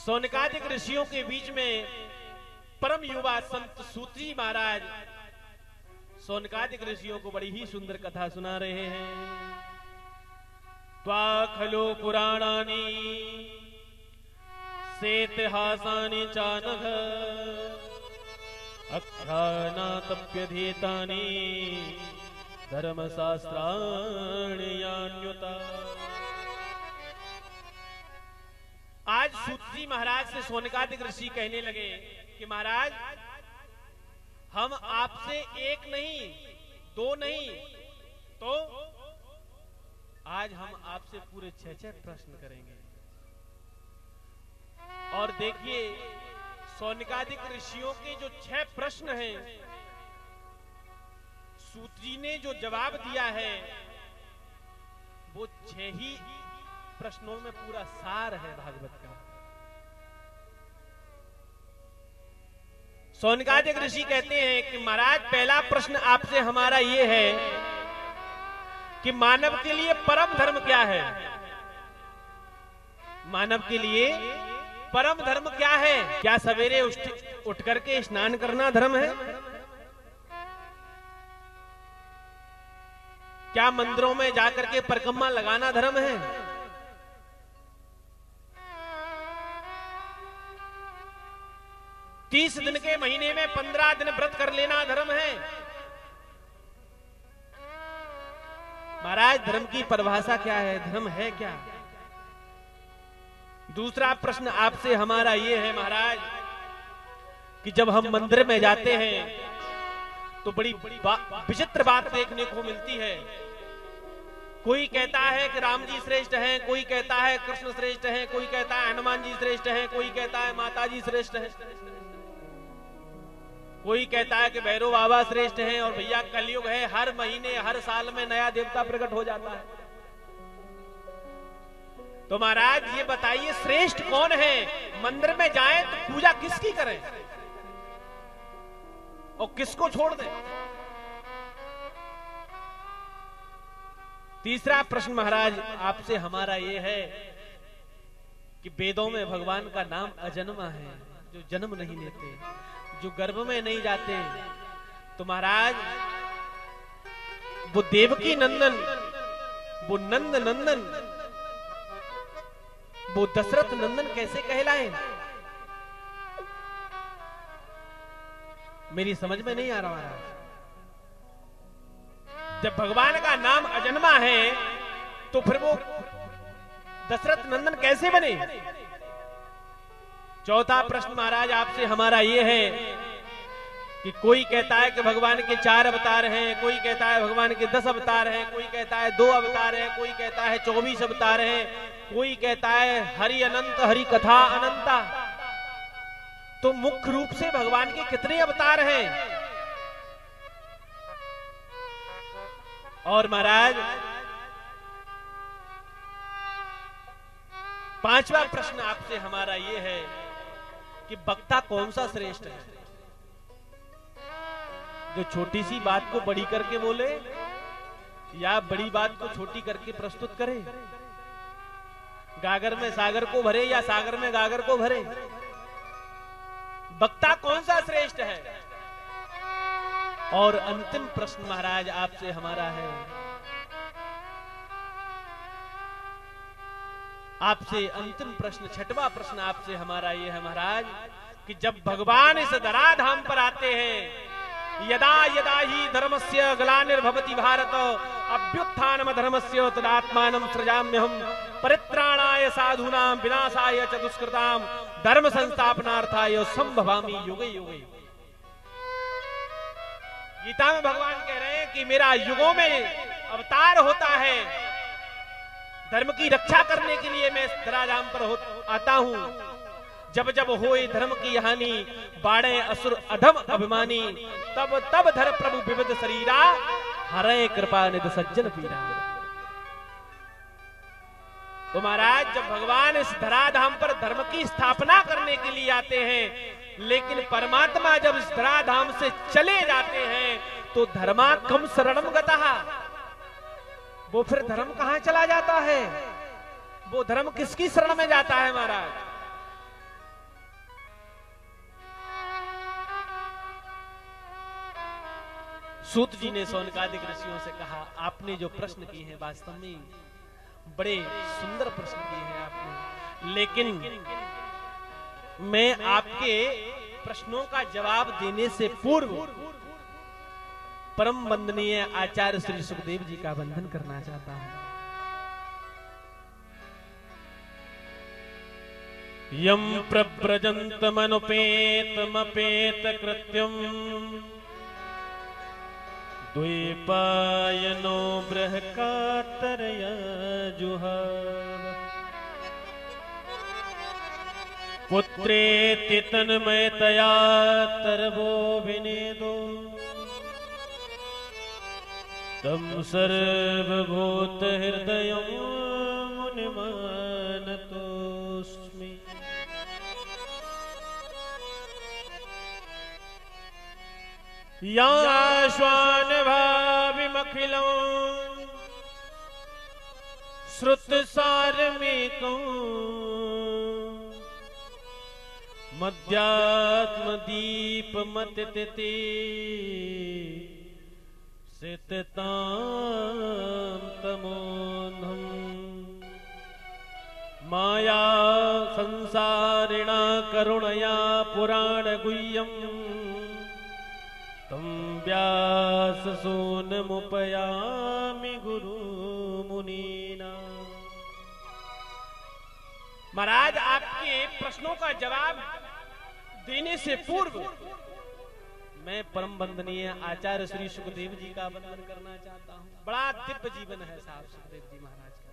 सौनकादिक ऋषियों के बीच में परम युवा संत सूत जी महाराज सौनकादिक ऋषियों को बड़ी ही सुंदर कथा सुना रहे हैं। त्वा खलु पुराणानि सेतिहासानि चानघ आख्यानातप्यधीतानि धर्मशास्त्राणि यान्युता। आज सूत जी महाराज से सौनकादिक ऋषि कहने लगे कि महाराज, हम आपसे एक नहीं, दो नहीं, तो आज हम आपसे पूरे 6 प्रश्न करेंगे। और देखिए, सौनकादिक ऋषियों के जो 6 प्रश्न हैं, सूत जी ने जो जवाब दिया है वो 6 ही प्रश्नों में पूरा सार है भागवत का। सौनकादिक ऋषि कहते हैं कि महाराज, पहला प्रश्न आपसे हमारा ये है कि मानव के लिए परम धर्म क्या है? मानव के लिए परम धर्म क्या है? क्या सवेरे उठ करके स्नान करना धर्म है? क्या मंदिरों में जाकर के परिक्रमा लगाना धर्म है? तीस दिन के महीने में 15 दिन व्रत कर लेना धर्म है? महाराज, धर्म की परिभाषा क्या है? धर्म है क्या? दूसरा प्रश्न आपसे हमारा ये है महाराज कि जब हम मंदिर में जाते हैं तो बड़ी विचित्र बात देखने को मिलती है। कोई कहता है कि राम जी श्रेष्ठ हैं, कोई कहता है कृष्ण श्रेष्ठ हैं, कोई कहता है हनुमान जी श्रेष्ठ हैं, कोई कहता है माता जी श्रेष्ठ हैं, कोई कहता है कि भैरव बाबा श्रेष्ठ हैं। और भैया, कलयुग है, हर महीने हर साल में नया देवता प्रकट हो जाता है। तो महाराज ये बताइए, श्रेष्ठ कौन है? मंदिर में जाएं तो पूजा किसकी करें और किसको छोड़ दें? तीसरा प्रश्न महाराज आपसे हमारा ये है कि वेदों में भगवान का नाम अजन्मा है, जो जन्म नहीं लेते, जो गर्भ में नहीं जाते। तो महाराज, वो देवकी नंदन, वो नंद नंदन, वो दशरथ नंदन कैसे कहलाए? मेरी समझ में नहीं आ रहा महाराज। जब भगवान का नाम अजन्मा है तो फिर वो दशरथ नंदन कैसे बने? चौथा प्रश्न महाराज आपसे हमारा ये है कि कोई कहता है कि भगवान के 4 अवतार हैं, कोई कहता है भगवान के 10 अवतार हैं, कोई कहता है 2 अवतार हैं, कोई कहता है 24 अवतार हैं, कोई कहता है हरि अनंत, हरि कथा अनंता। तो मुख्य रूप से भगवान के कितने अवतार हैं? और महाराज, 5वां प्रश्न आपसे हमारा ये है कि वक्ता कौन सा श्रेष्ठ है? जो छोटी सी बात को बड़ी करके बोले या बड़ी बात को छोटी करके प्रस्तुत करे? गागर में सागर को भरे या सागर में गागर को भरे? वक्ता कौन सा श्रेष्ठ है? और अंतिम प्रश्न महाराज आपसे हमारा है, आपसे अंतिम प्रश्न, 6वां प्रश्न आपसे हमारा ये है महाराज कि जब भगवान इस धराधाम पर आते हैं, यदा यदा ही धर्मस्य ग्लानिर्भवति भारत अभ्युत्थानम धर्मस्य तदात्मानं सृजाम्यहम् परित्राणाय साधूनां विनाशाय च दुष्कृतां धर्म संस्थापनार्थाय संभवामि युगे युगे। गीता में भगवान कह रहे हैं कि मेरा युगों में अवतार होता है, धर्म की रक्षा करने के लिए मैं धराधाम पर आता हूं। जब जब होए धर्म की हानि, बाड़े असुर अधम अभिमानी, तब तब धर प्रभु विविध शरीरा, हरे कृपा निध सज्जन पीरा। तो महाराज, जब भगवान इस धराधाम पर धर्म की स्थापना करने के लिए आते हैं, लेकिन परमात्मा जब इस धराधाम से चले जाते हैं तो धर्मा कम शरणम गतः, वो फिर धर्म कहां चला जाता है? वो धर्म किसकी शरण में जाता है महाराज? सूत जी ने शौनकादिक ऋषियों से कहा, आपने जो प्रश्न किए हैं वास्तव में बड़े सुंदर प्रश्न किए हैं आपने, लेकिन मैं आपके प्रश्नों का जवाब देने से पूर्व परम वंदनीय आचार्य श्री सुखदेव जी का वंदन करना चाहता हूं। यम प्रव्रजन्तमनुपेतमपेत कृत्यम द्वैपायनो बृहकातरय जुहाव पुत्रेति तन्मयतया तरवो विनेदो तम सर्वभूत हृदयं मुनिमानतोऽस्मि। याश्वानभाविमखिलं श्रुतसारमेकं मध्यात्मदीपमतिते सिततां तमोऽन्धं माया संसारिणा करुणया पुराणगुह्यं तं व्याससूनमुपयामि गुरुमुनीना। महाराज, आपके प्रश्नों का जवाब देने से पूर्व मैं परम वंदनीय आचार्य श्री सुखदेव जी का वंदन करना चाहता हूं। बड़ा दिव्य जीवन है साहब सुखदेव जी महाराज का।